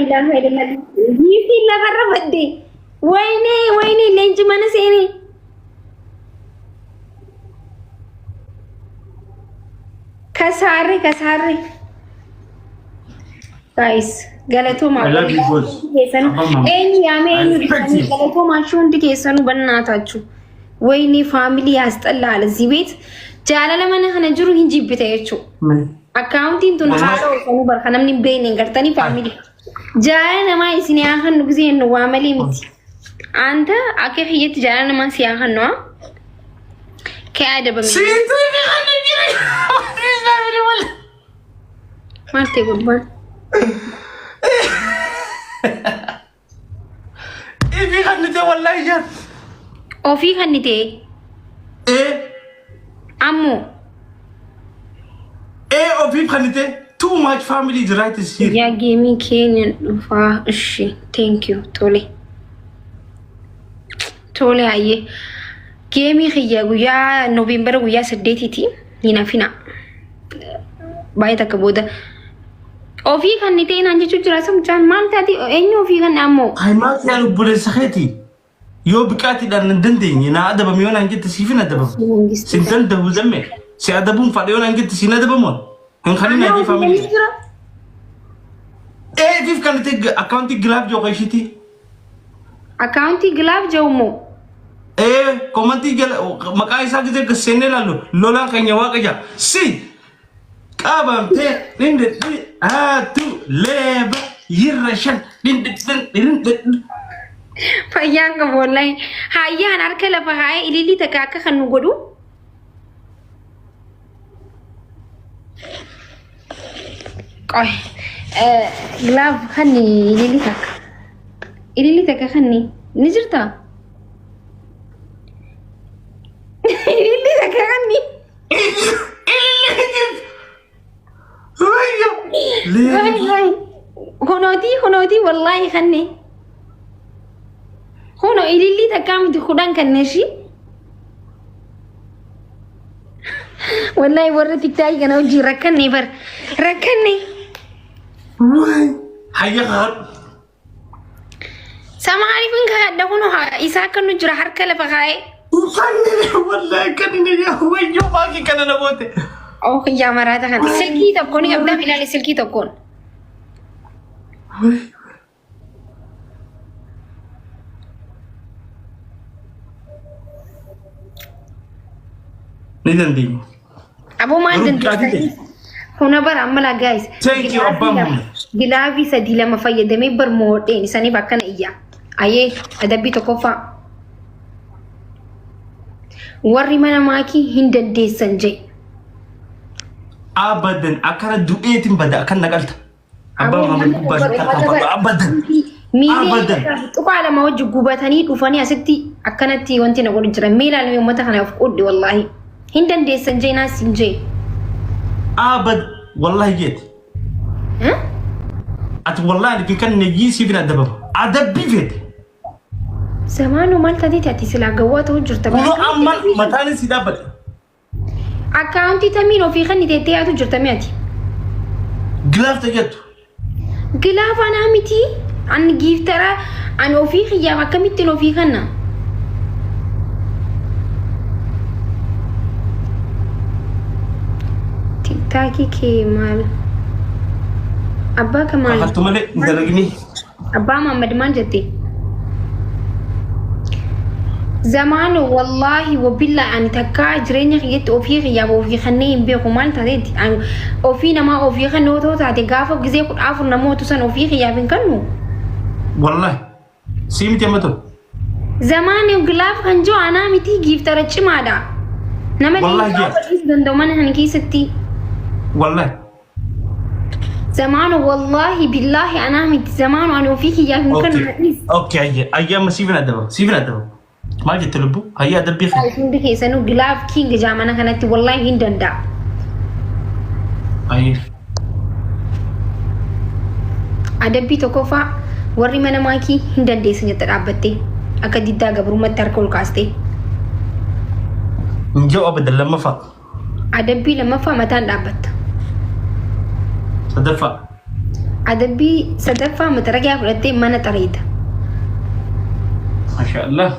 إله إلا الله يفي لا برا بدي ويني لينج ما نسيني كساري guys قالتو ما إني يا مين قالتو ما شو عندك يسانو بناتاتشو ويني فاميلي أستلا على الزبيت جالا لما نحن نجرو هنجي بتاعتشو أكاونتين تنحارو سنو برخنا من بينين قرتني فاميلي جالا لما يسيني آخر نقزي إنه وعملي متي أنت أكيد هي جالا لما سياخر نوا كأدب مني ما تقول ما إيه في خنته والله جد أو في خنته إيه أمو إيه أو في خنته too much family is right is here يا جيمي كين فا إشي thank you تولي أيه جيمي خيا ويا نوفمبر ويا سديتي هنا فينا بايتك بودا أو في خنته نانجي تجرا سمجان مال تادي إنه في خن أمو هاي ما كانوا بوليسخيتي يو بكاتي دان ندندين ينا أدب ميون أنجت سيفين أدب سنتن ده زمي سأدبون فاديون أنجت سين أدب مون هم خلينا نجي فاميلي إيه كيف كانت أكاونتي جلاب جو قيشتي أكاونتي جلاب جو مو إيه كومنتي جل مكاي ساكت كسنة لالو لولا كنيا واقجا سي كابم تي ليند هاتو ليبا يرشن ليند فيان كبولي هايان أركلا فهاي إلي تكاكا خنو قدو قوي غلاف خني إلي تكا خني نجرتا إلي تكا خني هاي هنودي والله خني هونو إلي تكامل تخدان كنشي والله ورتك تاي كنا وجي ركني هيا غار sama arifin ka da kuno isa kan nujura har kala fa kai والله كان يا ويو باقي كان انا بوتي او يا مرات kan silki تكون قبل من silki تكون ندندي ابو ما ندندي هنا بر عملا جايز ثانك يو ابا جلافي سدي لما فيدمي برموتين سني بكن ايا ايه ادبي تكوفا وري منا ماكي هنددي سنجي ابدا اكن دويتين بدا كان نقلت ابا ما بس ابدا ابدا على ما وجه غوبتني دفني ستي اكنتي وانت نقول جرا ميلا لو متى انا افقد والله هنددي سنجي ناس سنجي ابد والله جيت ها ات والله لكن كان نجي سيفنا دبب ادبي فيت زمانو مالتا دي تاتي سلا غوات وجرت ولو عمل متاني سيدابت اكاونتي تامينو في خني تي اتو جرت مياتي جلاف تجت جلاف انا متي ان جيف ترى ان في خيا ما كميت لو في خنا تاكي كمال أبا كمال أخذت ملك درجني أبا محمد ما جتي زمان والله وبالله أن تكاجرين خيت أوفي خياب أوفي خنين بيخمال تريد أن أوفي نما أوفي خنو تو تعطي قافة جزء كل عفر نمو تسان أوفي خياب كنو والله سيمتي متو زمان وقلاف خنجو أنا متي جيف ترى مادا نما والله جيف دندومان هنكي ستي والله زمان والله بالله أنا مت زمان وأنا وفيك يا ممكن أوكي أيام سيفنا دبا ما جت لبو هيا دبي خير أيام دك إنسانو غلاف كينج جامانا كانت والله هندندا أيه أدبي تكوفا وري منا ماكي هندندي سنجت رابطي أكديدا قبر متر كل كاستي نجو أبدا لما فا أدبي لما فا متان رابط صدفة adabbii sadaffaa mataragaa fudhattee mana xareeta. Mashaallah.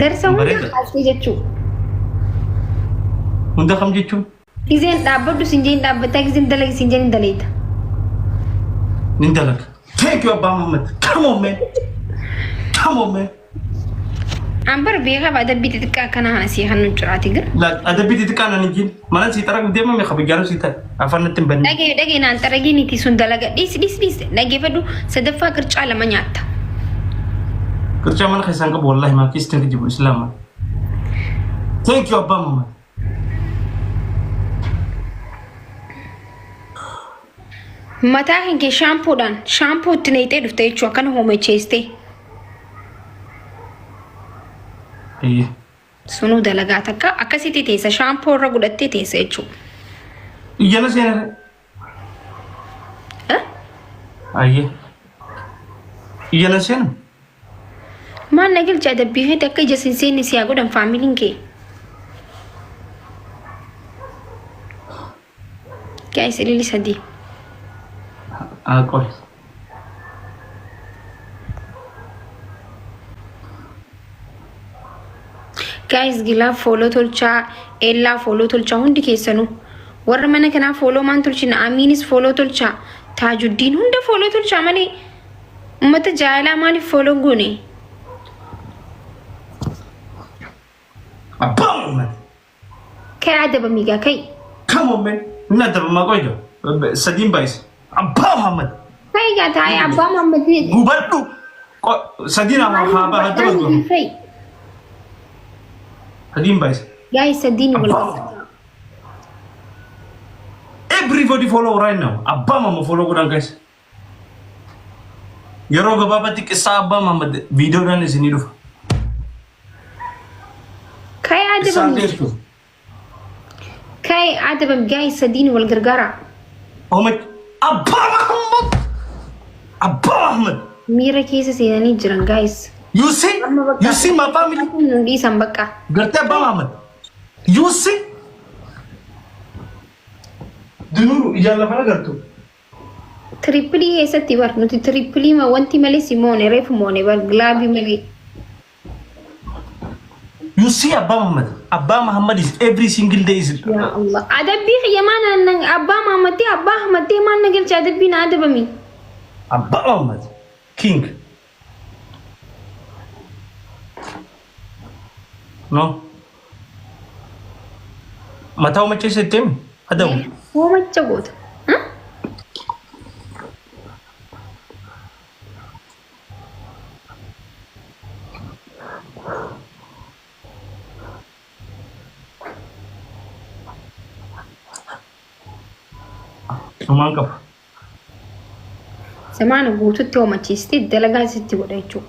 Darsa hunda haasee jechuudha. Hunda kam jechuun? Gizeen dhaabbadhu sinjeen dhaabbataa gizeen dalagi sinjeen daleeta. Nin dalag. Thank you Abba Muhammad. Come on man. Come on man. Ambar beeka adabbii xixiqqaa kana hanasii hannu jiraati gira. La adabbii xixiqqaa nan ijin. Mana si tarak deema me khabiyyaanu si tar. Afannatti hin banne. Dhagee naan xaragii niti sun dalaga dhiis dhageeffadhu sadaffaa qircaa lama nyaatta. Qircaa mana keessaan qabu wallahi maa keessatti hin jibu islaama. Thank you Abba Muhammad. Mataa kee shaampoo itti neexee dhufte jechuudha kan hoomacheeste. Sunuu dalagaa takka akkasitti teessa shaampoo irra godhattee teessa jechuudha. Iyyana seenaa. Ayyee. Iyyana seenaa. Maal nagalcha adabbii feete akka ija seenni si haa godhan faamiliin kee. Gaa'is ilili sadii. Qoy. Guys, gilaa fooloo tolchaa, eelaa fooloo tolchaa hundi keessanuu. Warra mana kanaa fooloo maan tolchina, Amiinis fooloo tolchaa, Taajuddiin hunda fooloo tolchaa malee uummata jaalaa maaliif fooloo goone? Abba Muhammad. Ka'ee adabamii gaa ka'e. Come on man. Inni adabamaa qoyda. Sadiin baay'isa. Abba Muhammad. Ka'e gaa taa'ee Abbaa Muhammad. Gubadhu. Sadiin haa adabatu. Sadiin baay'isa. Guys, sadiin wal. Everybody follow right now. Abba Muhammad follow godhan guys. Yeroo gabaabatti qissaa Abba Muhammad viidiyoodhaan isinii dhufa. Ka'ee adabamii. Ka'ee adabamii guys sadiin wal gargaara. Muhammad. Abba Muhammad. Abba Muhammad. Miira keessa seenanii jiran guys. You see my family. Nundi sambaka. Gerti Abba Muhammad. You see. Dunuru ijaan lafa nagartu. Triplii eessatti bar nuti triplii ma wanti malee Simone reefu moone bar glaabii malee. You see Abba Muhammad. Abba Muhammad is every single day is. Ya Allah. Adabbii xiyyamaan nang Abba Muhammad maan nagalcha adabbii na adabami. Abba Muhammad. King. No. Mataw mache settem. Adaw. Wo macha goota. Sumaan qaba. Samaana guututti hoomachiistee dalagaa sitti godha jechuudha.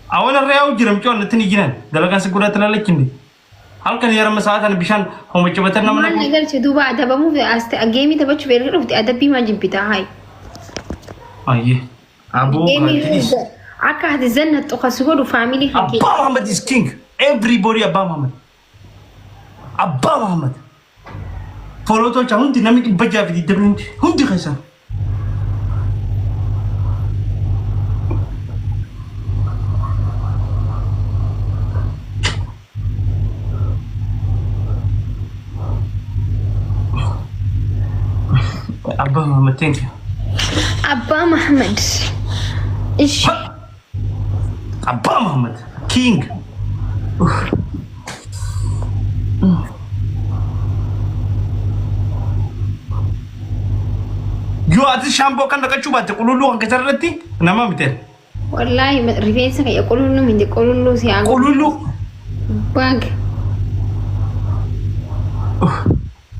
Awan irraa jiram coon itti ni jiran dalagaa si godhata lalachindi. Halkan yeroo sa'aataan bishaan hoomacha batan nama Maal nagalche duuba adabamuuf aste geemii taphachuuf erga dhufte adabbii maa jibbitaa hayi. Ayyee. Aboo kantiis. Akka ati zanna tokkosi godhu faamilii Abba Muhammad is king. Everybody Abba Muhammad. Abba Muhammad. Follow tolcha hundi namni dhibba jaaf didabni hundi keessan. Abba Muhammad, thank you. Abba Muhammad. Ish. Abba Muhammad, king. Yoo ati shaamboo kan dhaqachuu baatte qulqulluu kan keessarratti nama mite. Wallahi rifeensa kayya qulqulluu miti qulqulluu si haa. Qulqulluu. Baag.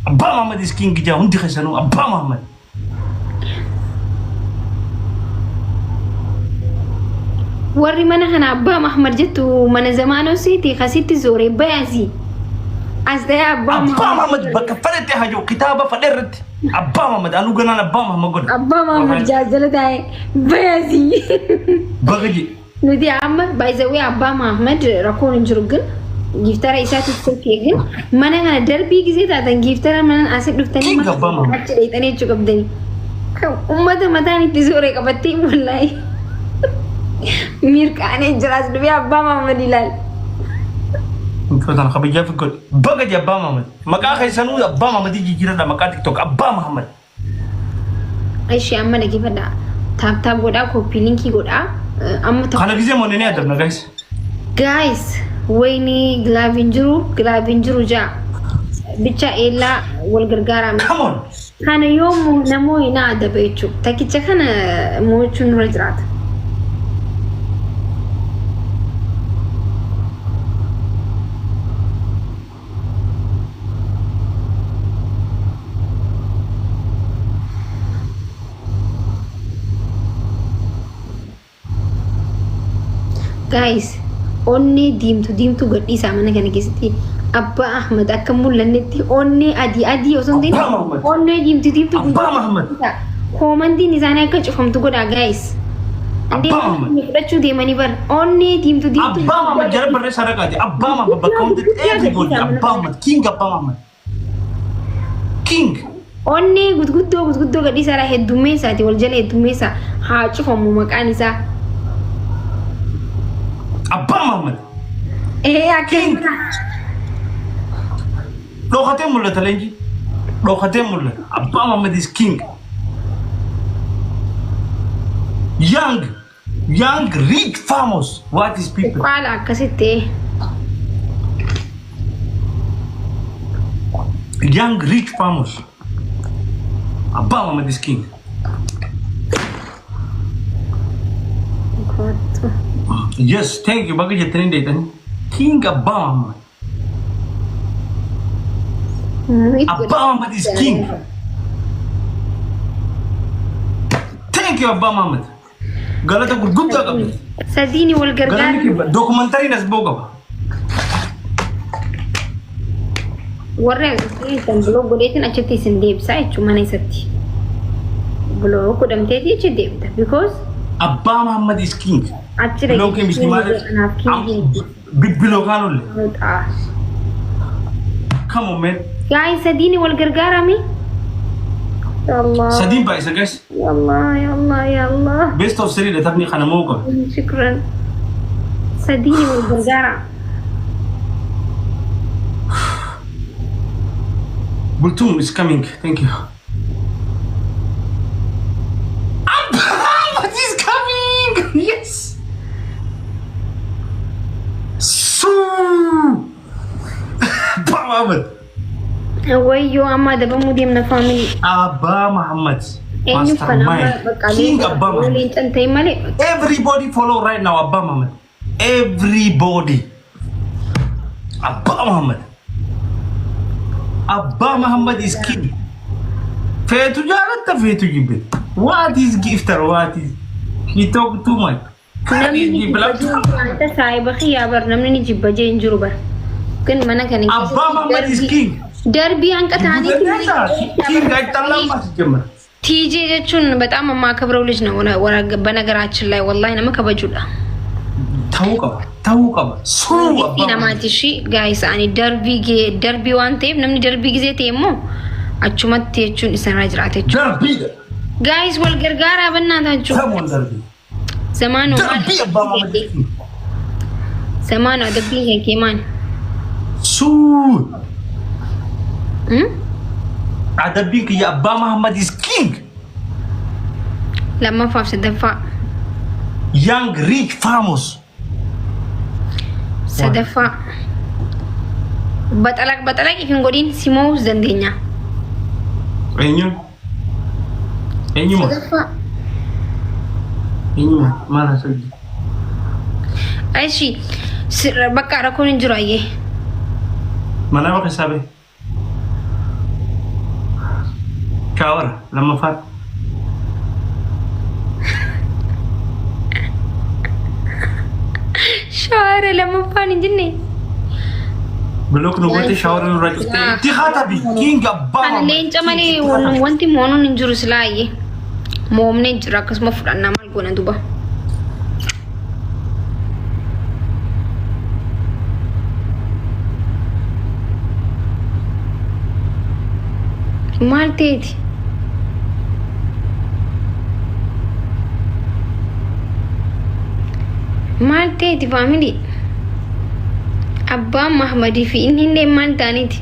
Abba Muhammad is king jaa hundi keessanuu Abba Muhammad. Warri mana kana Abba Muhammad jettu mana zamaanoo siiti kasitti zoore bayaasi. As ta'e Abba Muhammad bakka fadhate hajoo kitaaba fadheerratti. Abba Muhammad anu ganaan Abba Muhammad godha. Abba Muhammad jaajala taa'e bayaasi. Bagaji. Nuti amma by the way Abba Muhammad rakkoon hin jiru gin giftara isaatti tokkee gin mana kana darbii gisee taatan giftara mana asii dhuftanii Abba Muhammad achi dheexanii jechuu qabdanii. ummata mataan itti sooree qabattee wallahi mirqaanee jiraas dhufee abbaa Mahamad ilaal. Fatan khabiyyaa fi god baga di abbaa Mahamad maqaa keessanuu abbaa Mahamad jijjiiradha maqaa TikTok abbaa Mahamad. Aishi amma dhaggeeffadha taap godhaa koppii linkii godhaa amma kana gisee moonanii adabna guys wayni gilaavin jiru jaa bicha eelaa wal gargaaraa kana yoomuu namoo ina adaba jechuudha takkicha kana moochuun nurra jiraata. Guys, onni diimtu gadhiisaa mana kana keessatti abbaa Ahmad akka mul'annetti onni adii osoo hin ta'in onni diimtu abbaa Mahamad koomantiin isaanii akka cufamtu godhaa guys. Fudhachuu deemanii bar onni diimtu abbaa Mahamad jara barreessaa dhaqaati abbaa Mahamad bakka hundi everybody abbaa Mahamad king abbaa Mahamad king onni gudguddoo gadhiisaa heddummeessaati wal jala heddummeessaa haa cufamu maqaan isaa. Abbaa Mahamad. Akkana. Dhokatee mul'ata leenji. Dhokatee mul'ata. Abbaa Mahamad is king. Young, rich, famous. What is people? Qaala akkasitti. Young, rich, famous. Abbaa Mahamad is king. Yes, thank you. Baga jettanii deetanii. King Abbaa Mahamad. Abbaa Mahamad is king. Thank you Abbaa Mahamad. Galata gurguddaa qabdi. Sadiini wal gargaara. Dokumentariin as boo qaba. Warra isin buloo godheetiin achitti isin deebisaa jechuun mana isatti. Buloo godhamteeti achi deebita. Because Abbaa Mahamad is king. Belum ke mesti mana bibilok kan oleh. Come on man. Guys, Sadini wal gargarami. Ya Allah. Sadin baik guys. Ya Allah. Best of seri datang ni khana mau ko. Syukran. Sadini wal gargara. Bultum is coming. Thank you. What is coming? Yes. Abbaa Mahamad. Wayyo amma da bamu dimna family. Abbaa Mahamad. Mastermind. King Abbaa Mahamad. Everybody follow right now Abbaa Mahamad. Everybody. Abbaa Mahamad. Abbaa Mahamad is king. Fetu jalatta fetu jibe. What is gifter? What is? He talk too much. Anta saahiba khiyaabar namni jibba jeen jiru bar. Kan mana kan Abbaa Mahamad is king. Darbi hanqataani king አይጣላም ማስጀመር ቲጂ jechuun በጣም የማከብረው ልጅ ነው በነገራችን ላይ ወላሂ ነው ከበጁላ ታውቀባ ናማቲ እሺ ጋይስ አኒ ደርቢ ዋን ቴፕ namni ደርቢ ጊዜ ቴሞ አቹመት jechuun isa irraa jiraatechu ደርቢ ጋይስ ወል ገርጋራ በእናታችሁ ሰሞን ደርቢ ዘማኑ ደርቢ Abbaa Mahamad ዘማኑ ደርቢ ኬማን Adabin ke Abbaa Mahamad is king. Lama faaf sadafa. Young, rich, famous. Sadafa. Batalak ifin godin simau zandenya. Enyu Sadafa. Enyu mana sagi. Aishi bakka rakoon jiru ayye. Mana bakka sabe. Shower lama fat. Shower lama fat jinne. Belok nubuti shower nu rajut. Tihata bi king Abbaa Mahamad. Lenca mali wanti monon injuru sila ayye. Momne jira kasma fudanna mal gona duba. Malteti. مالتي فاميلي أبا محمدي في إنهن مال تانيتي